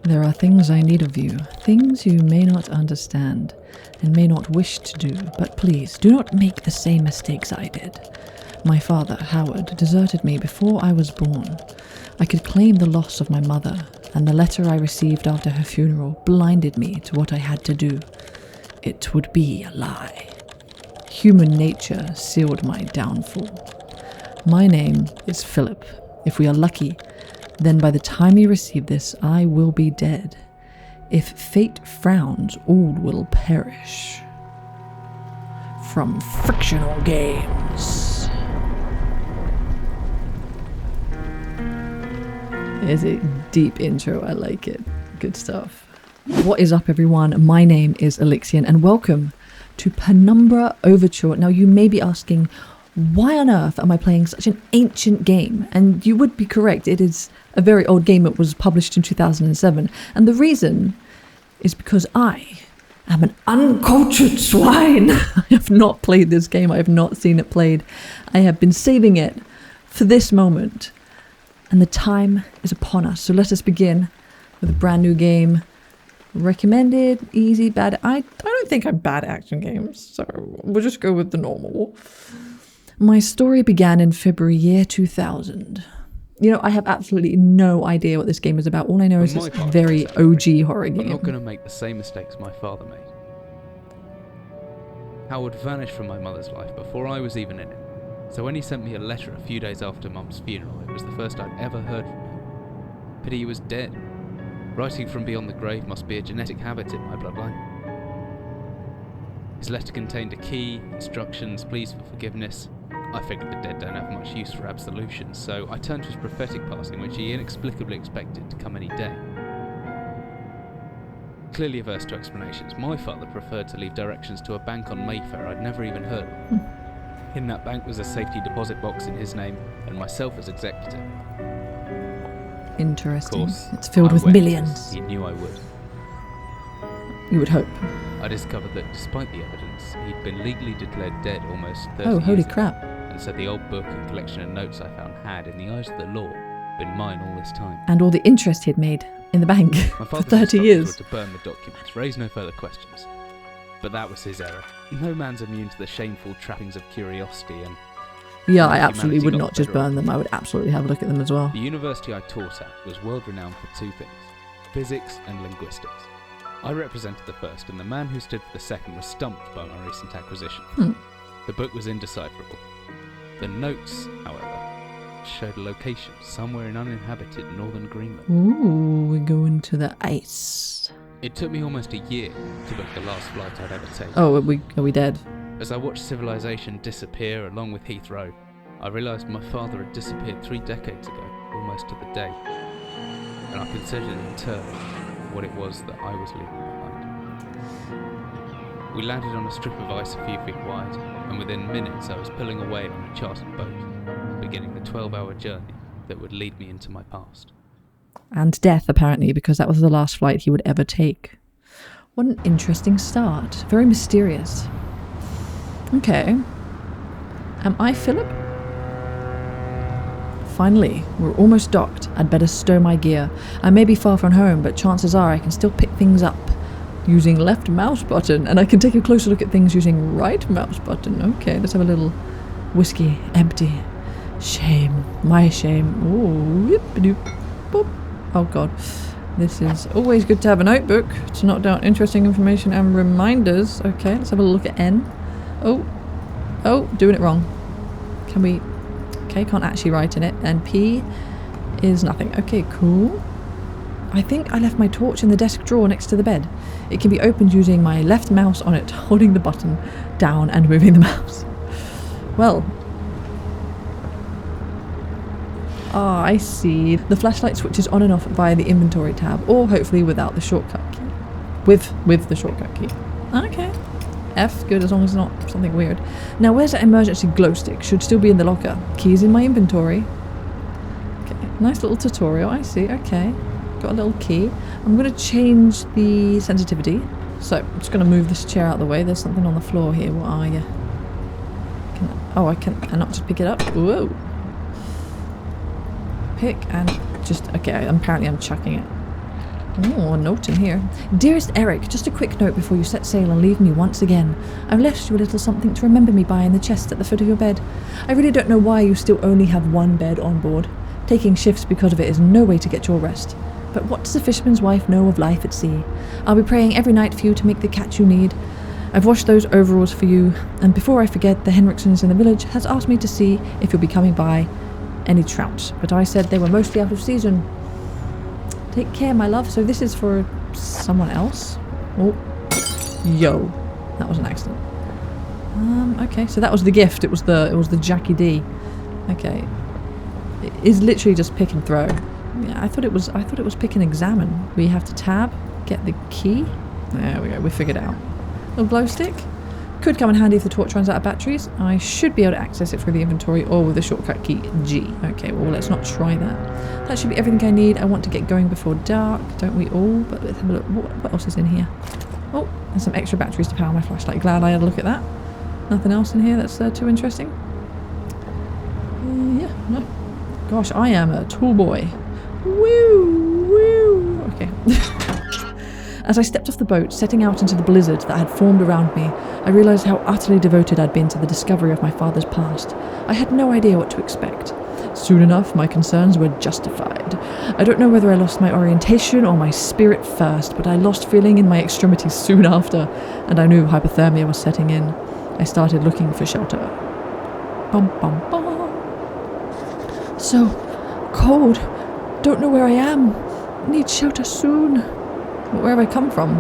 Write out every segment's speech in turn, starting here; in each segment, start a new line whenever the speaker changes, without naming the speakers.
There are things I need of you, things you may not understand and may not wish to do, but please do not make the same mistakes I did. My father, Howard, deserted me before I was born. I could claim the loss of my mother, and the letter I received after her funeral blinded me to what I had to do. It would be a lie. Human nature sealed my downfall. My name is Philip. If we are lucky, then by the time you receive this, I will be dead. If fate frowns, all will perish. From Frictional Games. It's a deep intro, I like it. Good stuff. What is up, everyone? My name is Alyxian, and welcome to Penumbra Overture. Now, you may be asking, why on earth am I playing such an ancient game? And you would be correct, it is a very old game. It was published in 2007. And the reason is because I am an uncultured swine. I have not played this game. I have not seen it played. I have been saving it for this moment. And the time is upon us. So let us begin with a brand new game. Recommended, easy, bad. I don't think I'm bad at action games, so we'll just go with the normal. My story began in February year 2000. You know, I have absolutely no idea what this game is about. All I know is it's a very OG horror game.
I'm not going to make the same mistakes my father made. Howard vanished from my mother's life before I was even in it. So when he sent me a letter a few days after Mum's funeral, it was the first I'd ever heard from him. Pity he was dead. Writing from beyond the grave must be a genetic habit in my bloodline. His letter contained a key, instructions, pleas for forgiveness. I figured the dead don't have much use for absolutions, so I turned to his prophetic passing, which he inexplicably expected to come any day. Clearly averse to explanations, my father preferred to leave directions to a bank on Mayfair I'd never even heard of. In that bank was a safety deposit box in his name, and myself as executor.
Interesting.
Of course,
it's filled with millions.
He knew I would.
You would hope.
I discovered that despite the evidence, he'd been legally declared dead almost 30
Oh, holy
years ago.
crap.
And so the old book and collection of notes I found had, in the eyes of the law, been mine all this time.
And all the interest he'd made in the bank
My
for
father's
30
instructions
years.
were to burn the documents, raise no further questions. But that was his error. No man's immune to the shameful trappings of curiosity, and
Yeah, I
humanity
absolutely would
got
not
the
just
better of
burn them. I would absolutely have a look at them as well.
the university I taught at was world-renowned for two things: physics and linguistics. I represented the first, and the man who stood for the second was stumped by my recent acquisition. The book was indecipherable. The notes, however, showed a location somewhere in uninhabited northern Greenland.
Ooh, we're going to the ice.
It took me almost a year to book the last flight I'd ever taken.
Oh, are we dead?
As I watched civilization disappear along with Heathrow, I realised my father had disappeared 3 decades ago, almost to the day. And I considered in turn what it was that I was leaving behind. We landed on a strip of ice a few feet wide, and within minutes I was pulling away on a chartered boat, beginning the 12-hour journey that would lead me into my past.
And death, apparently, because that was the last flight he would ever take. What an interesting start. Very mysterious. Okay. Am I Philip? Finally, we're almost docked. I'd better stow my gear. I may be far from home, but chances are I can still pick things up using left mouse button, and I can take a closer look at things using right mouse button. Okay, let's have a little whiskey empty. Shame. My shame. Ooh, whip-a-doop, boop. Oh god. This is always good to have a notebook to note down interesting information and reminders. Okay, let's have a look at N. Oh, doing it wrong. Can we... Okay, can't actually write in it. And P is nothing. Okay, cool. I think I left my torch in the desk drawer next to the bed. It can be opened using my left mouse on it, holding the button down and moving the mouse. Well. Ah, I see. The flashlight switches on and off via the inventory tab, or hopefully without the shortcut key. With the shortcut key. Okay. F, good, as long as it's not something weird. Now, where's that emergency glow stick? Should still be in the locker. Keys in my inventory. Okay, nice little tutorial, I see, okay. Got a little key. I'm going to change the sensitivity. So, I'm just going to move this chair out of the way. There's something on the floor here. What are you? I cannot just pick it up. Whoa. Pick and just... Okay, apparently I'm chucking it. Oh, a note in here. Dearest Eric, just a quick note before you set sail and leave me once again. I've left you a little something to remember me by in the chest at the foot of your bed. I really don't know why you still only have one bed on board. Taking shifts because of it is no way to get your rest. But what does a fisherman's wife know of life at sea? I'll be praying every night for you to make the catch you need. I've washed those overalls for you, and before I forget, the Henriksons in the village has asked me to see if you'll be coming by any trout, but I said they were mostly out of season. Take care, my love. So this is for someone else? Oh, yo, that was an accident. Okay, so that was the gift. It was the Jackie D. Okay, it is literally just pick and throw. Yeah, I thought it was pick and examine. We have to tab, get the key. There we go. We figured it out. Little glow stick. Could come in handy if the torch runs out of batteries. I should be able to access it through the inventory or with the shortcut key G. Okay, well let's not try that. That should be everything I need. I want to get going before dark, don't we all? But let's have a look. What else is in here? Oh, and some extra batteries to power my flashlight. Glad I had a look at that. Nothing else in here that's too interesting? Yeah, no. Gosh, I am a tool boy. Woo, woo. Okay. As I stepped off the boat, setting out into the blizzard that had formed around me, I realised how utterly devoted I'd been to the discovery of my father's past. I had no idea what to expect. Soon enough, my concerns were justified. I don't know whether I lost my orientation or my spirit first, but I lost feeling in my extremities soon after, and I knew hypothermia was setting in. I started looking for shelter. Bum bum bum. So cold. Don't know where I am. Need shelter soon. Where have I come from?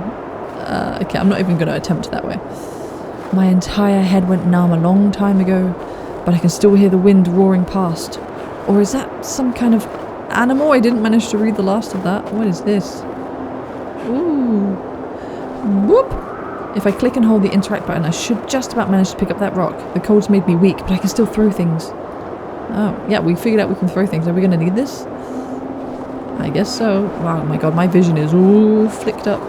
Okay, I'm not even going to attempt that way. My entire head went numb a long time ago, but I can still hear the wind roaring past. Or is that some kind of animal? I didn't manage to read the last of that. What is this? Ooh. Whoop! If I click and hold the interact button, I should just about manage to pick up that rock. The cold's made me weak, but I can still throw things. Oh, yeah, we figured out we can throw things. Are we going to need this? I guess so. Wow, my god, my vision is all flicked up.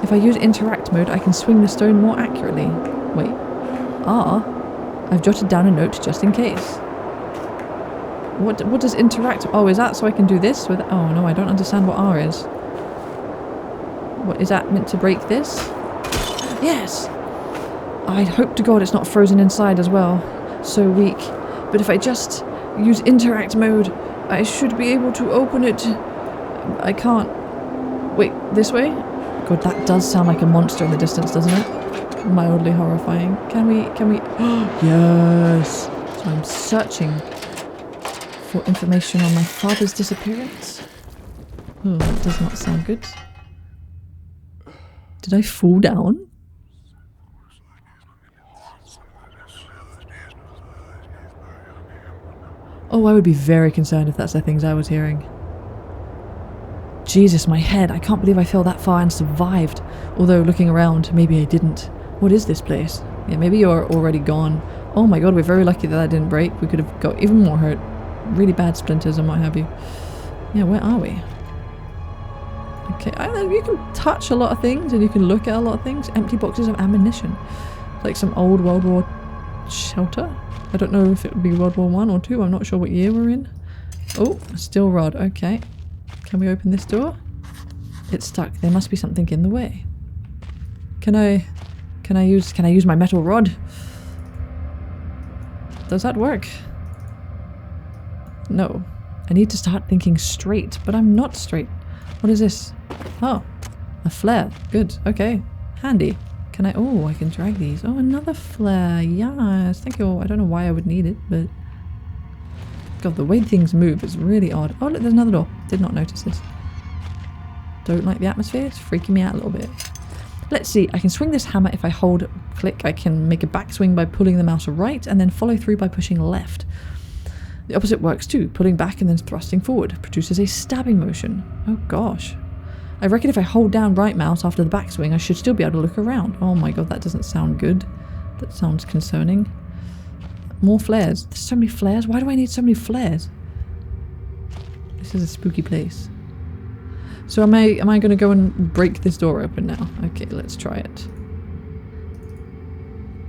If I use interact mode, I can swing the stone more accurately. Wait. I've jotted down a note just in case. What does interact... Oh, is that so I can do this with... Oh, no, I don't understand what R is. What, is that meant to break this? Yes! I hope to god it's not frozen inside as well. So weak. But if I just use interact mode, I should be able to open it. I can't. Wait, this way? God, that does sound like a monster in the distance, doesn't it? Mildly horrifying. Can we... Yes! So I'm searching for information on my father's disappearance. Oh, that does not sound good. Did I fall down? Oh, I would be very concerned if that's the things I was hearing. Jesus, my head. I can't believe I fell that far and survived. Although, looking around, maybe I didn't. What is this place? Yeah, maybe you're already gone. Oh my god, we're very lucky that didn't break. We could have got even more hurt. Really bad splinters and what have you. Yeah, where are we? Okay, you can touch a lot of things and you can look at a lot of things. Empty boxes of ammunition. Like some old World War shelter. I don't know if it would be World War 1 or 2. I'm not sure what year we're in. Oh, a steel rod. Okay. Can we open this door? It's stuck. There must be something in the way. Can I use my metal rod? Does that work? No. I need to start thinking straight, but I'm not straight. What is this? Oh, a flare. Good. Okay. Handy. Can I... Oh, I can drag these. Oh, another flare. Yes. Thank you. I don't know why I would need it, but... God, the way things move is really odd. Oh, look, there's another door. Did not notice this. Don't like the atmosphere. It's freaking me out a little bit. Let's see. I can swing this hammer if I hold click. I can make a backswing by pulling the mouse right and then follow through by pushing left. The opposite works too. Pulling back and then thrusting forward produces a stabbing motion. Oh gosh. I reckon if I hold down right mouse after the backswing, I should still be able to look around. Oh my god, that doesn't sound good. That sounds concerning. More flares. There's so many flares. Why do I need so many flares? This is a spooky place. So am I going to go and break this door open now? Okay, let's try it.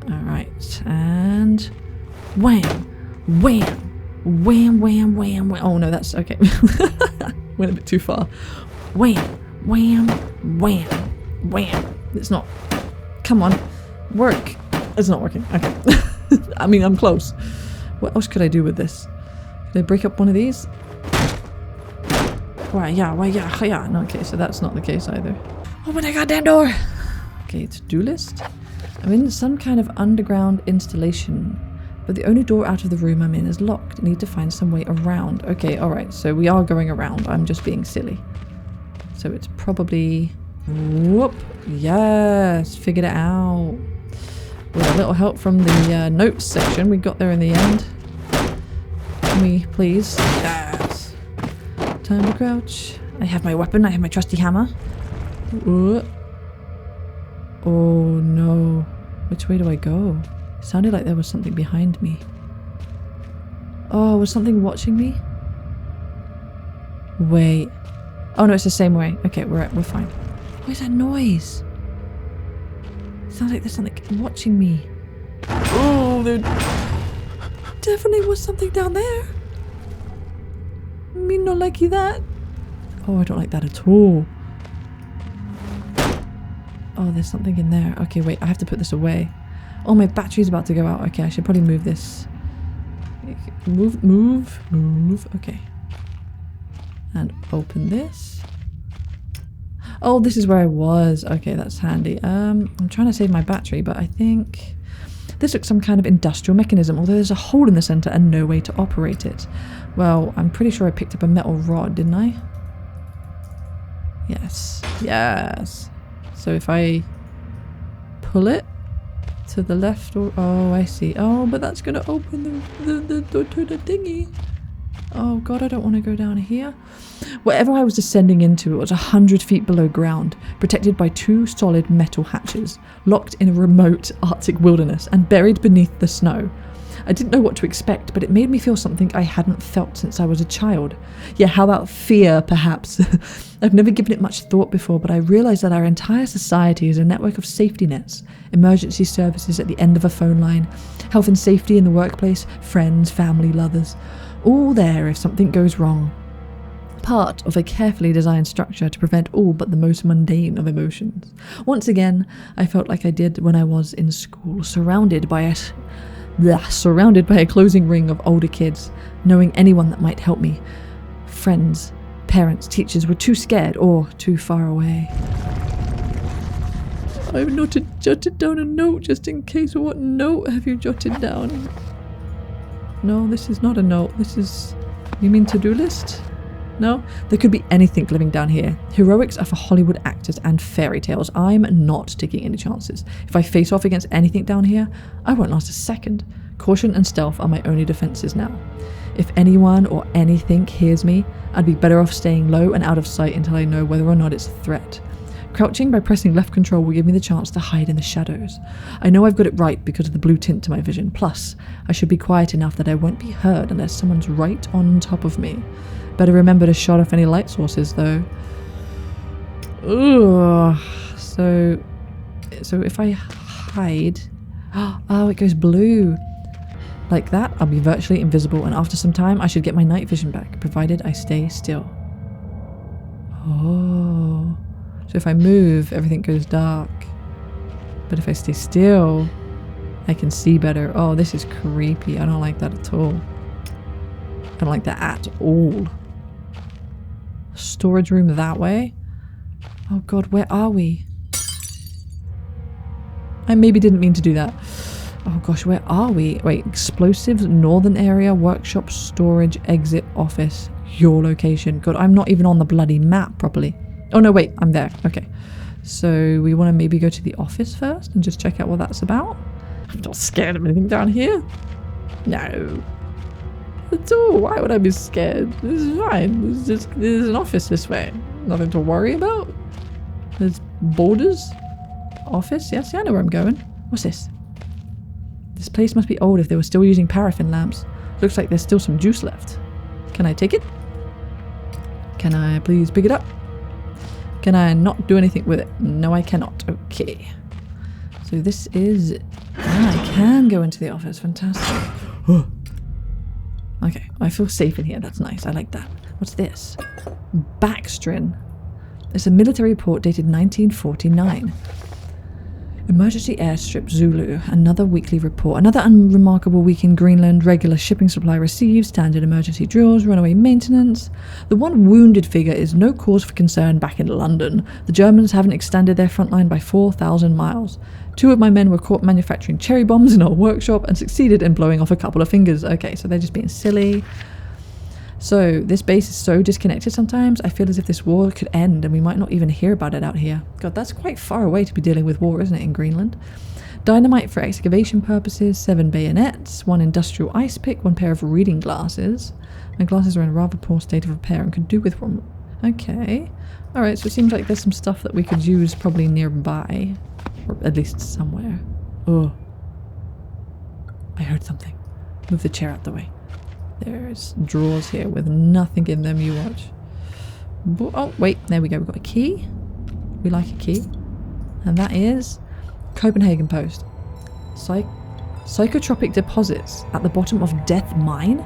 Alright, and... Wham! Wham! Wham, wham, wham, wham. Oh no, that's... Okay. Went a bit too far. Wham! Wham, wham, wham. It's not. Come on. Work. It's not working. Okay. I mean, I'm close. What else could I do with this? Could I break up one of these? Why, yeah. No, okay, so that's not the case either. Open the goddamn door! Okay, to-do list. I'm in some kind of underground installation, but the only door out of the room I'm in is locked. I need to find some way around. Okay, alright, so we are going around. I'm just being silly. So it's probably... Whoop! Yes! Figured it out. With a little help from the notes section, we got there in the end. Can we please? Yes! Time to crouch. I have my weapon, I have my trusty hammer. Oh no. Which way do I go? It sounded like there was something behind me. Oh, was something watching me? Wait. Oh no, it's the same way. Okay, we're fine. What is that noise? It sounds like there's something watching me. Oh, there definitely was something down there. Me not likey that. Oh, I don't like that at all. Oh, there's something in there. Okay, wait, I have to put this away. Oh, my battery's about to go out. Okay, I should probably move this. Move. Okay. And open this. Oh, this is where I was. Okay, that's handy. I'm trying to save my battery, but I think this looks some kind of industrial mechanism, although there's a hole in the center and no way to operate it. Well, I'm pretty sure I picked up a metal rod, didn't I? Yes. Yes. So if I pull it to the left or... Oh, I see. Oh, but that's going to open the door to the thingy. Oh god, I don't want to go down here. Whatever I was descending into, it was 100 feet below ground, protected by 2 solid metal hatches, locked in a remote Arctic wilderness and buried beneath the snow. I didn't know what to expect, but it made me feel something I hadn't felt since I was a child. Yeah, how about fear, perhaps? I've never given it much thought before, but I realised that our entire society is a network of safety nets, emergency services at the end of a phone line, health and safety in the workplace, friends, family, lovers, all there if something goes wrong. Part of a carefully designed structure to prevent all but the most mundane of emotions. Once again, I felt like I did when I was in school, surrounded by a closing ring of older kids, knowing anyone that might help me. Friends, parents, teachers were too scared or too far away. I've jotted down a note just in case. What note have you jotted down? No, this is not a note. This is... You mean to-do list? No? There could be anything living down here. Heroics are for Hollywood actors and fairy tales. I'm not taking any chances. If I face off against anything down here, I won't last a second. Caution and stealth are my only defenses now. If anyone or anything hears me, I'd be better off staying low and out of sight until I know whether or not it's a threat. Crouching by pressing left control will give me the chance to hide in the shadows. I know I've got it right because of the blue tint to my vision. Plus, I should be quiet enough that I won't be heard unless someone's right on top of me. Better remember to shut off any light sources, though. Ugh. So if I hide... Oh, it goes blue. Like that, I'll be virtually invisible, and after some time, I should get my night vision back, provided I stay still. Oh... So if I move, everything goes dark. But if I stay still, I can see better. Oh, this is creepy. I don't like that at all. I don't like that at all. Storage room that way? Oh god, where are we? I maybe didn't mean to do that. Oh gosh, where are we? Wait, explosives, northern area, workshop, storage, exit, office, your location. God, I'm not even on the bloody map properly. Oh no, wait, I'm there. Okay. So we want to maybe go to the office first and just check out what that's about. I'm not scared of anything down here. No. At all. Why would I be scared? This is fine. There's an office this way. Nothing to worry about. There's borders. Office? Yes, yeah, I know where I'm going. What's this? This place must be old if they were still using paraffin lamps. Looks like there's still some juice left. Can I take it? Can I please pick it up? Can I not do anything with it? No, I cannot. Okay. So this is... I can go into the office. Fantastic. Okay. I feel safe in here. That's nice. I like that. What's this? Backstrin. It's a military report dated 1949. Emergency airstrip Zulu. Another weekly report. Another unremarkable week in Greenland. Regular shipping supply received. Standard emergency drills. Runaway maintenance. The one wounded figure is no cause for concern back in London. The Germans haven't extended their front line by 4,000 miles. 2 of my men were caught manufacturing cherry bombs in our workshop and succeeded in blowing off a couple of fingers. Okay, so they're just being silly. So this base is so disconnected sometimes. I feel as if this war could end and we might not even hear about it out here. God, that's quite far away to be dealing with war, isn't it, in Greenland? Dynamite for excavation purposes, 7 bayonets, 1 industrial ice pick, 1 pair of reading glasses. My glasses are in a rather poor state of repair and could do with one. Okay. Alright, so it seems like there's some stuff that we could use probably nearby. Or at least somewhere. Oh. I heard something. Move the chair out the way. There's drawers here with nothing in them, you watch. Oh, wait, there we go. We've got a key. We like a key. And that is Copenhagen Post. Psychotropic deposits at the bottom of Death Mine?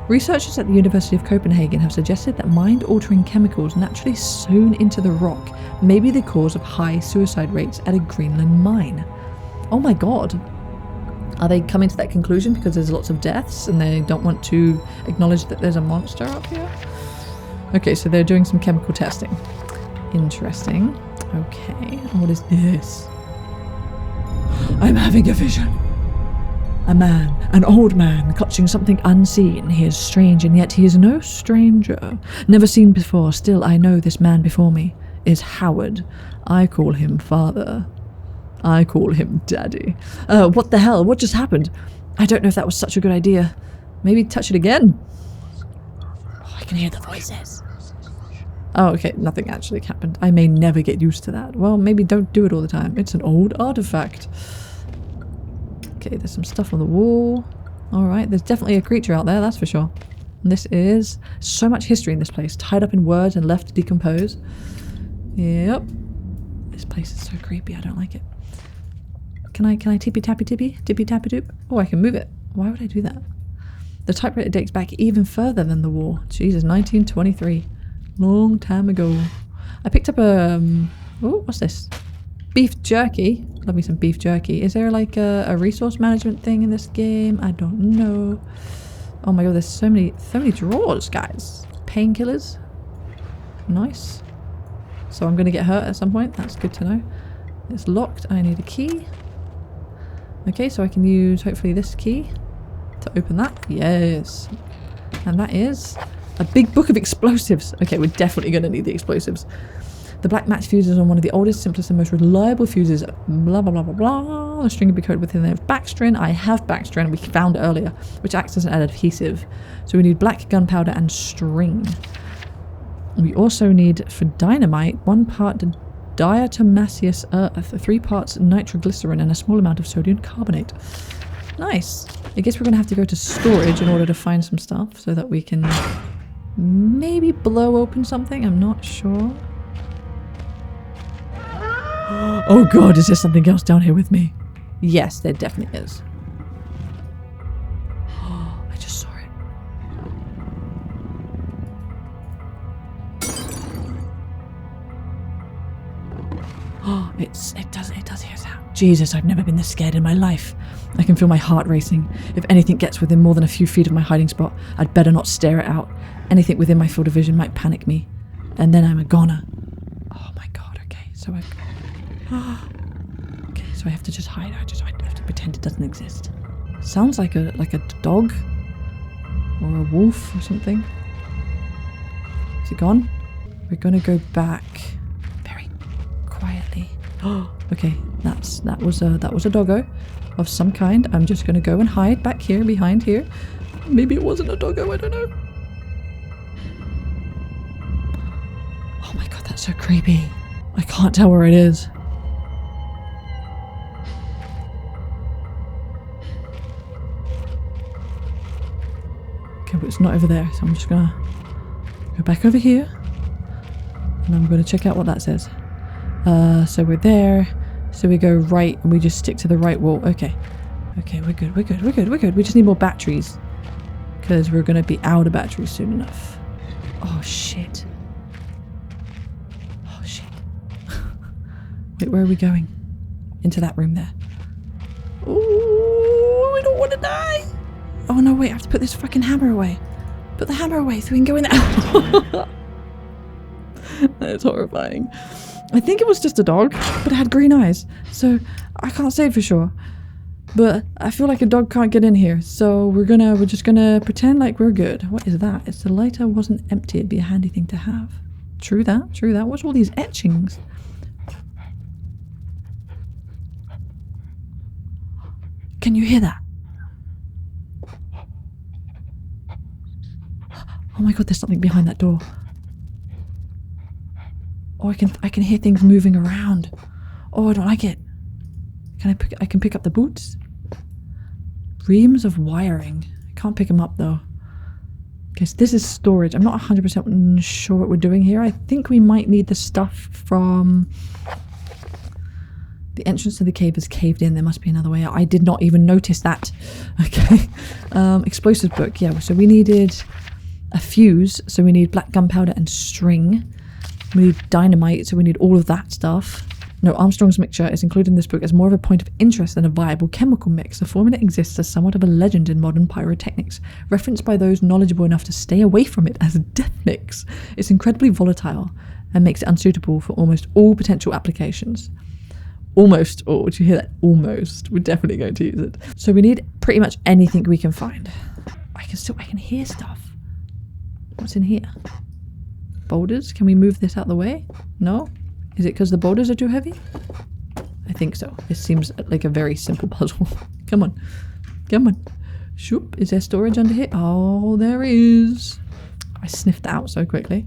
Researchers at the University of Copenhagen have suggested that mind-altering chemicals naturally sewn into the rock may be the cause of high suicide rates at a Greenland mine. Oh my god. Are they coming to that conclusion because there's lots of deaths and they don't want to acknowledge that there's a monster up here? Okay, so they're doing some chemical testing. Interesting. Okay, what is this? I'm having a vision. A man, an old man, clutching something unseen. He is strange, and yet he is no stranger. Never seen before, still I know this man before me is Howard. I call him father. I call him daddy. What the hell? What just happened? I don't know if that was such a good idea. Maybe touch it again. Oh, I can hear the voices. Oh, okay, nothing actually happened. I may never get used to that. Well, maybe don't do it all the time. It's an old artifact. Okay, there's some stuff on the wall. Alright, there's definitely a creature out there, that's for sure. And this is so much history in this place, tied up in words and left to decompose. Yep. This place is so creepy, I don't like it. Can I tippy tappy tippy? Tippy tappy doop? Oh, I can move it. Why would I do that? The typewriter dates back even further than the war. Jesus, 1923. Long time ago. I picked up a... oh, what's this? Beef jerky. Love me some beef jerky. Is there like a resource management thing in this game? I don't know. Oh my god, there's so many drawers, guys. Painkillers. Nice. So I'm going to get hurt at some point. That's good to know. It's locked. I need a key. Okay, so I can use hopefully this key to open that. Yes. And that is a big book of explosives. Okay, we're definitely going to need the explosives. The black match fuses on one of the oldest, simplest and most reliable fuses. Blah, blah, blah, blah, blah. The string will be coated within there. Backstring. I have backstring. We found it earlier, which acts as an adhesive. So we need black gunpowder and string. We also need, for dynamite, 1 part diatomaceous earth, 3 parts nitroglycerin, and a small amount of sodium carbonate. Nice. I guess we're going to have to go to storage in order to find some stuff so that we can maybe blow open something. I'm not sure. Oh god, is there something else down here with me? Yes, there definitely is. I just saw it. Oh, it does hear sound. Jesus, I've never been this scared in my life. I can feel my heart racing. If anything gets within more than a few feet of my hiding spot, I'd better not stare it out. Anything within my field of vision might panic me. And then I'm a goner. Oh my god, okay. So okay, so I have to just hide. I have to pretend it doesn't exist. Sounds like a dog. Or a wolf or something. Is it gone? We're gonna go back very quietly. Oh, okay. That was a doggo of some kind. I'm just gonna go and hide back here, behind here. Maybe it wasn't a doggo, I don't know. Oh my god, that's so creepy. I can't tell where it is. Okay, but it's not over there, so I'm just gonna go back over here. And I'm gonna check out what that says. So we're there. So we go right and we just stick to the right wall. Okay. Okay, we're good. We just need more batteries. Because we're going to be out of batteries soon enough. Oh, shit. Oh, shit. Wait, where are we going? Into that room there. Oh, I don't want to die. Oh no, wait, I have to put this fucking hammer away. Put the hammer away so we can go in there. That's horrifying. I think it was just a dog, but it had green eyes, so I can't say for sure. But I feel like a dog can't get in here, so we're just gonna pretend like we're good. What is that? It's the lighter wasn't empty. It'd be a handy thing to have. True that, true that. What's all these etchings? Can you hear that? Oh my god, there's something behind that door. Oh, I can hear things moving around. Oh, I don't like it. I can pick up the boots. Reams of wiring. I can't pick them up though. Okay, so this is storage. I'm not 100% sure what we're doing here. I think we might need the stuff from... The entrance to the cave is caved in. There must be another way out. I did not even notice that. Okay. Explosives book. Yeah, so we needed a fuse. So we need black gunpowder and string. We need dynamite. So we need all of that stuff. No, Armstrong's mixture is included in this book as more of a point of interest than a viable chemical mix. The formula exists as somewhat of a legend in modern pyrotechnics, referenced by those knowledgeable enough to stay away from it as a death mix. It's incredibly volatile and makes it unsuitable for almost all potential applications. Almost all. Did you hear that? Almost. We're definitely going to use it. So we need pretty much anything we can find. I can hear stuff. What's in here? Boulders? Can we move this out of the way? No? Is it because the boulders are too heavy? I think so. This seems like a very simple puzzle. Come on. Come on. Shoop. Is there storage under here? Oh, there is. I sniffed that out so quickly.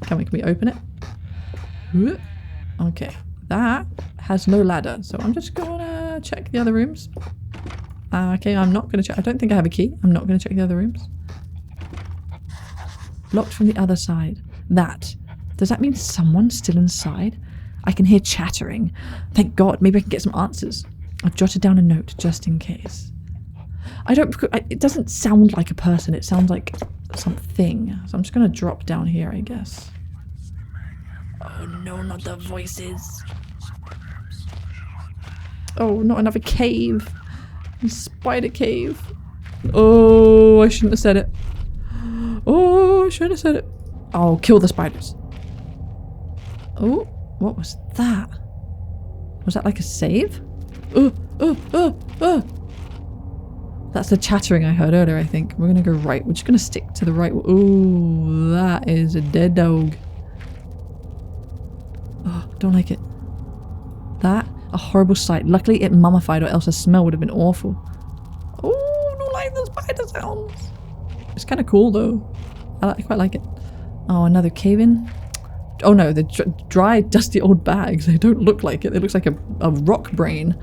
Can we open it? Okay. That has no ladder, so I'm just gonna check the other rooms. Okay, I'm not gonna check. I don't think I have a key. I'm not gonna check the other rooms. Locked from the other side. Does that mean someone's still inside? I can hear chattering. Thank God, maybe I can get some answers. I've jotted down a note just in case. It doesn't sound like a person, it sounds like something. So I'm just gonna drop down here, I guess. Oh no, not the voices. Oh, not another cave. Spider cave. Oh, I shouldn't have said it. Oh, I shouldn't have said it. Oh, kill the spiders. Oh, what was that? Was that like a save? That's the chattering I heard earlier, I think. We're gonna go right. We're just gonna stick to the right. Oh, that is a dead dog. Oh, don't like it. That, a horrible sight. Luckily it mummified or else the smell would have been awful. Oh, don't like the spider sounds. It's kind of cool though. I quite like it. Oh, another cave-in. Oh no, the dry, dusty old bags. They don't look like it. It looks like a rock brain.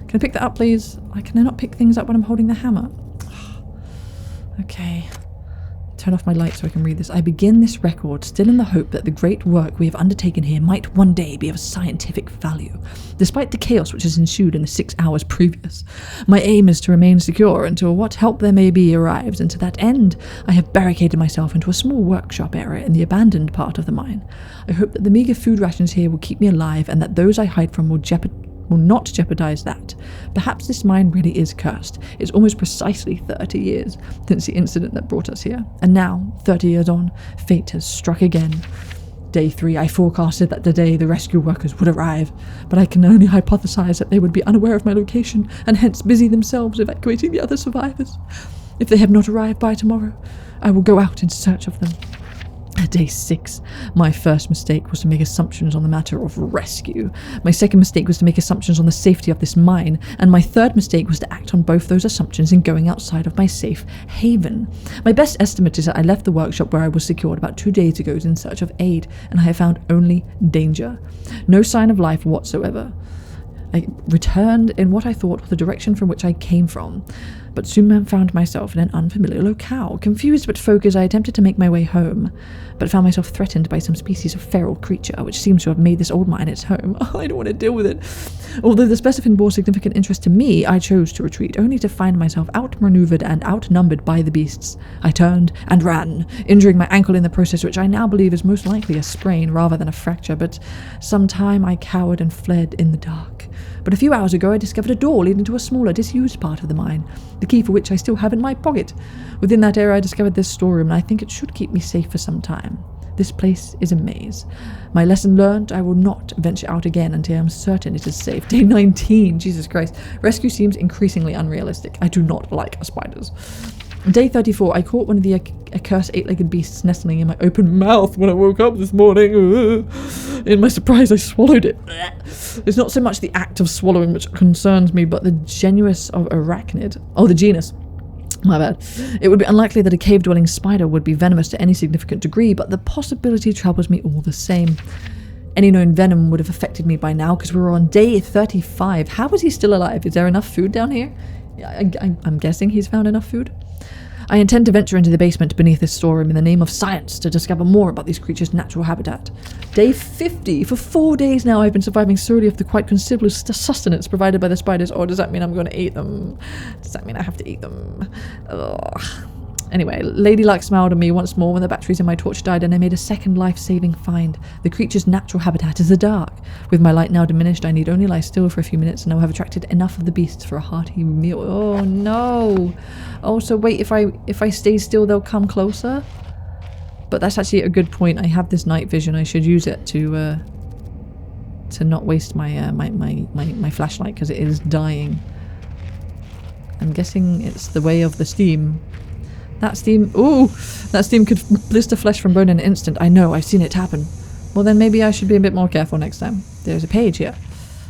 Can I pick that up, please? Can I not pick things up when I'm holding the hammer? Okay. Turn off my light so I can read this. I begin this record still in the hope that the great work we have undertaken here might one day be of scientific value, despite the chaos which has ensued in the 6 hours previous. My aim is to remain secure until what help there may be arrives, and to that end I have barricaded myself into a small workshop area in the abandoned part of the mine. I hope that the meagre food rations here will keep me alive, and that those I hide from will not jeopardize that. Perhaps this mine really is cursed. It's almost precisely 30 years since the incident that brought us here. And now, 30 years on, fate has struck again. Day 3, I forecasted that the day the rescue workers would arrive, but I can only hypothesize that they would be unaware of my location and hence busy themselves evacuating the other survivors. If they have not arrived by tomorrow, I will go out in search of them. Day 6. My first mistake was to make assumptions on the matter of rescue. My second mistake was to make assumptions on the safety of this mine. And my third mistake was to act on both those assumptions in going outside of my safe haven. My best estimate is that I left the workshop where I was secured about 2 days ago in search of aid, and I have found only danger. No sign of life whatsoever. I returned in what I thought was the direction from which I came from. but soon found myself in an unfamiliar locale. Confused but focused, I attempted to make my way home, but found myself threatened by some species of feral creature, which seems to have made this old mine its home. I don't want to deal with it. Although the specimen bore significant interest to me, I chose to retreat, only to find myself outmaneuvered and outnumbered by the beasts. I turned and ran, injuring my ankle in the process, which I now believe is most likely a sprain rather than a fracture, but sometime I cowered and fled in the dark. But a few hours ago I discovered a door leading to a smaller, disused part of the mine, the key for which I still have in my pocket. Within that area I discovered this storeroom, and I think it should keep me safe for some time. This place is a maze. My lesson learned, I will not venture out again until I'm certain it is safe. Day 19, Jesus Christ. Rescue seems increasingly unrealistic. I do not like spiders. Day 34, I caught one of the accursed 8-legged beasts nestling in my open mouth when I woke up this morning. In my surprise, I swallowed it. It's not so much the act of swallowing which concerns me, but the genus of arachnid. Oh, the genus. My bad. It would be unlikely that a cave-dwelling spider would be venomous to any significant degree, but the possibility troubles me all the same. Any known venom would have affected me by now, because we're on day 35. How is he still alive? Is there enough food down here? I'm guessing he's found enough food. I intend to venture into the basement beneath this storeroom in the name of science to discover more about these creatures' natural habitat. Day 50. For 4 days now I've been surviving solely off the quite considerable sustenance provided by the spiders. Or does that mean I'm going to eat them? Does that mean I have to eat them? Ugh. Anyway, Lady Luck smiled at me once more when the batteries in my torch died, and I made a second life-saving find. The creature's natural habitat is the dark. With my light now diminished, I need only lie still for a few minutes, and I will have attracted enough of the beasts for a hearty meal. Oh no! Oh, so wait, if I stay still, they'll come closer? But that's actually a good point. I have this night vision. I should use it to not waste my my flashlight, because it is dying. I'm guessing it's the way of the steam. That steam, ooh, that steam could blister flesh from bone in an instant. I know, I've seen it happen. Well then maybe I should be a bit more careful next time. There's a page here.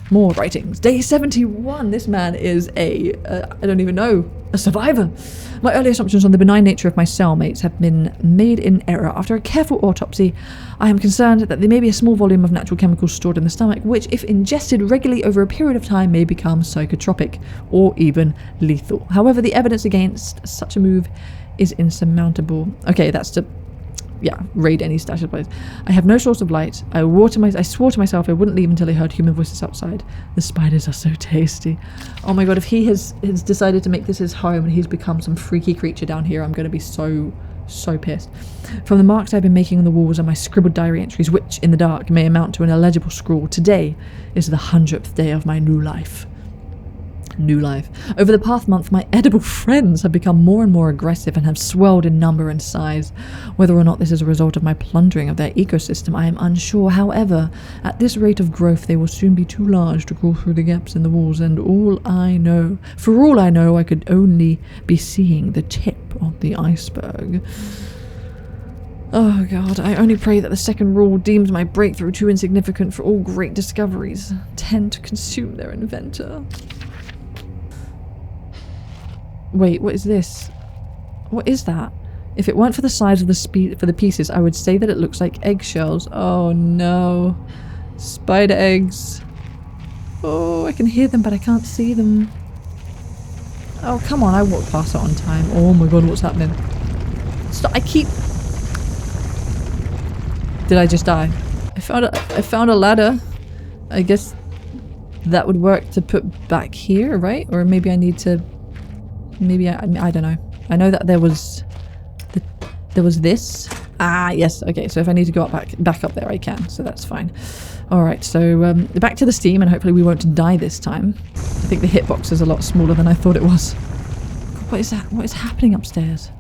More writings. Day 71. This man is I don't even know, a survivor. My early assumptions on the benign nature of my cellmates have been made in error. After a careful autopsy, I am concerned that there may be a small volume of natural chemicals stored in the stomach, which, if ingested regularly over a period of time, may become psychotropic, or even lethal. However, the evidence against such a move is insurmountable. Okay, that's to, raid any stash of place. I have no source of light. I swore to myself I wouldn't leave until I heard human voices outside. The spiders are so tasty. Oh my god, if he has decided to make this his home and he's become some freaky creature down here, I'm going to be so pissed. From the marks I've been making on the walls are my scribbled diary entries, which, in the dark, may amount to an illegible scrawl. Today is the 100th day of my new life. Over the past month, my edible friends have become more and more aggressive and have swelled in number and size. Whether or not this is a result of my plundering of their ecosystem, I am unsure. However, at this rate of growth, they will soon be too large to crawl through the gaps in the walls, and for all I know, I could only be seeing the tip of the iceberg. Oh god, I only pray that the second rule deems my breakthrough too insignificant, for all great discoveries tend to consume their inventor. Wait, what is this? What is that? If it weren't for the size of the pieces, I would say that it looks like eggshells. Oh no. Spider eggs. Oh, I can hear them, but I can't see them. Oh, come on, I walked past it on time. Oh my god, what's happening? Stop, Did I just die? I found a ladder. I guess that would work to put back here, right? Or maybe I need to... Maybe I don't know. I know that there was this. Ah, yes. Okay, so if I need to go back up there, I can. So that's fine. All right. So back to the steam, and hopefully we won't die this time. I think the hitbox is a lot smaller than I thought it was. God, what is that? What is happening upstairs?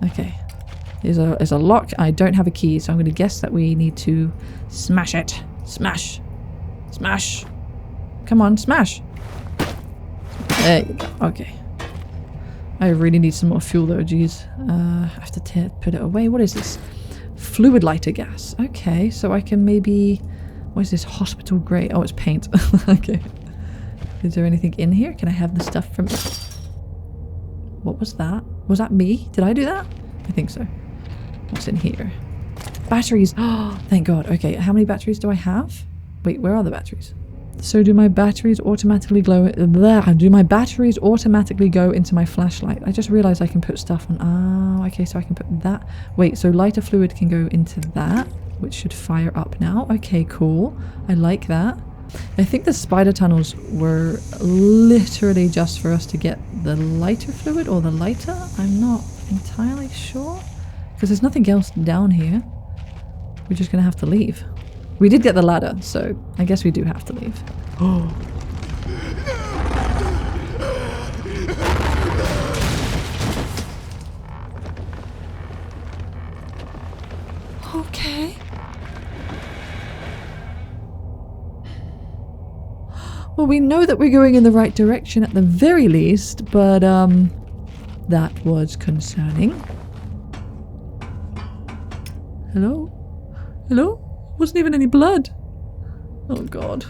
Okay. There's a lock. I don't have a key, so I'm going to guess that we need to smash it. Smash. Smash. Come on, smash. There you go. Okay. I really need some more fuel though, geez. I have to put it away. What is this? Fluid lighter gas. Okay, so I can maybe... What is this? Hospital grade? Oh, it's paint. Okay. Is there anything in here? Can I have the stuff from... What was that? Was that me? Did I do that? I think so. What's in here? Batteries. Oh, thank god. Okay, how many batteries do I have? Wait, where are the batteries? So do my batteries automatically glow? Do my batteries automatically go into my flashlight? I just realized I can put stuff on. Ah, okay, so I can put that. Wait, so lighter fluid can go into that, which should fire up now. Okay, cool. I like that. I think the spider tunnels were literally just for us to get the lighter fluid or the lighter. I'm not entirely sure because there's nothing else down here. We're just gonna have to leave. We did get the ladder, so I guess we do have to leave. Oh. Okay. Well, we know that we're going in the right direction at the very least, but that was concerning. Hello? Hello? Wasn't even any blood. Oh god.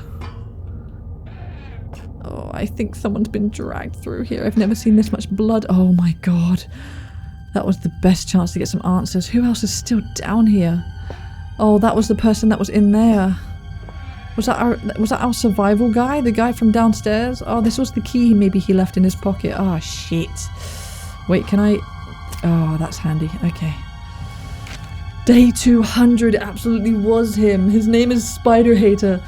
Oh, I think someone's been dragged through here. I've never seen this much blood. Oh my god. That was the best chance to get some answers. Who else is still down here? Oh, that was the person that was in there. Was that our survival guy? The guy from downstairs? Oh, this was the key maybe he left in his pocket. Oh, shit. Wait, can I... Oh, that's handy. Okay. Day 200 absolutely was him. His name is Spider Hater.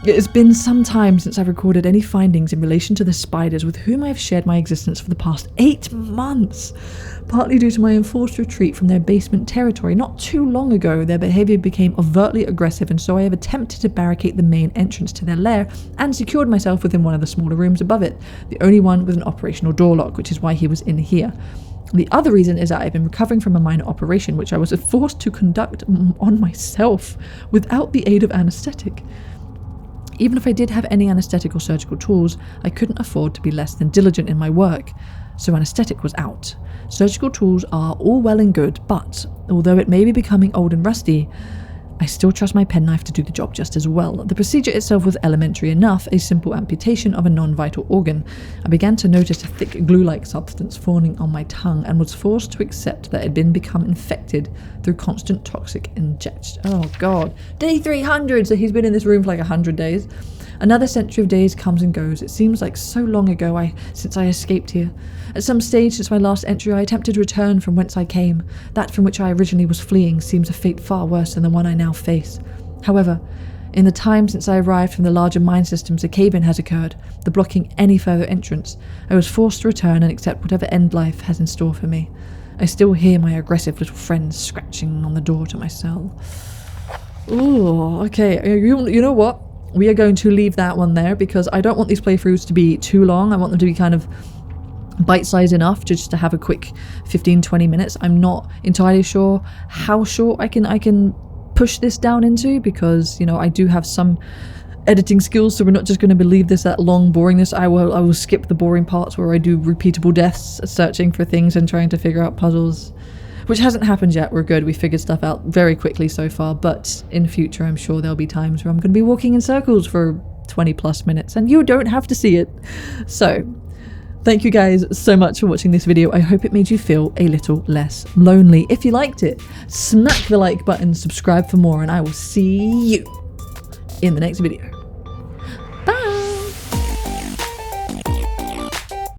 It has been some time since I've recorded any findings in relation to the spiders with whom I've shared my existence for the past 8 months. Partly due to my enforced retreat from their basement territory not too long ago, their behaviour became overtly aggressive, and so I have attempted to barricade the main entrance to their lair and secured myself within one of the smaller rooms above it, the only one with an operational door lock, which is why he was in here. The other reason is that I've been recovering from a minor operation which I was forced to conduct on myself without the aid of anaesthetic. Even if I did have any anaesthetic or surgical tools, I couldn't afford to be less than diligent in my work, so anaesthetic was out. Surgical tools are all well and good, but although it may be becoming old and rusty, I still trust my penknife to do the job just as well. The procedure itself was elementary enough, a simple amputation of a non-vital organ. I began to notice a thick glue-like substance forming on my tongue and was forced to accept that it had become infected through constant toxic ingestion. Oh god. Day 300! So he's been in this room for like 100 days. Another century of days comes and goes. It seems like so long ago since I escaped here. At some stage since my last entry, I attempted to return from whence I came. That from which I originally was fleeing seems a fate far worse than the one I now face. However, in the time since I arrived from the larger mine systems, a cave-in has occurred, the blocking any further entrance. I was forced to return and accept whatever end life has in store for me. I still hear my aggressive little friends scratching on the door to my cell. Ooh, okay. You know what? We are going to leave that one there because I don't want these playthroughs to be too long. I want them to be kind of bite-sized enough just to have a quick 15-20 minutes. I'm not entirely sure how short I can push this down into because, you know, I do have some editing skills, so we're not just going to believe this at long boringness. I will skip the boring parts where I do repeatable deaths, searching for things and trying to figure out puzzles. Which hasn't happened yet. We're good. We figured stuff out very quickly so far, but in future I'm sure there'll be times where I'm going to be walking in circles for 20 plus minutes and you don't have to see it. So, thank you guys so much for watching this video. I hope it made you feel a little less lonely. If you liked it, smack the like button, subscribe for more, and I will see you in the next video.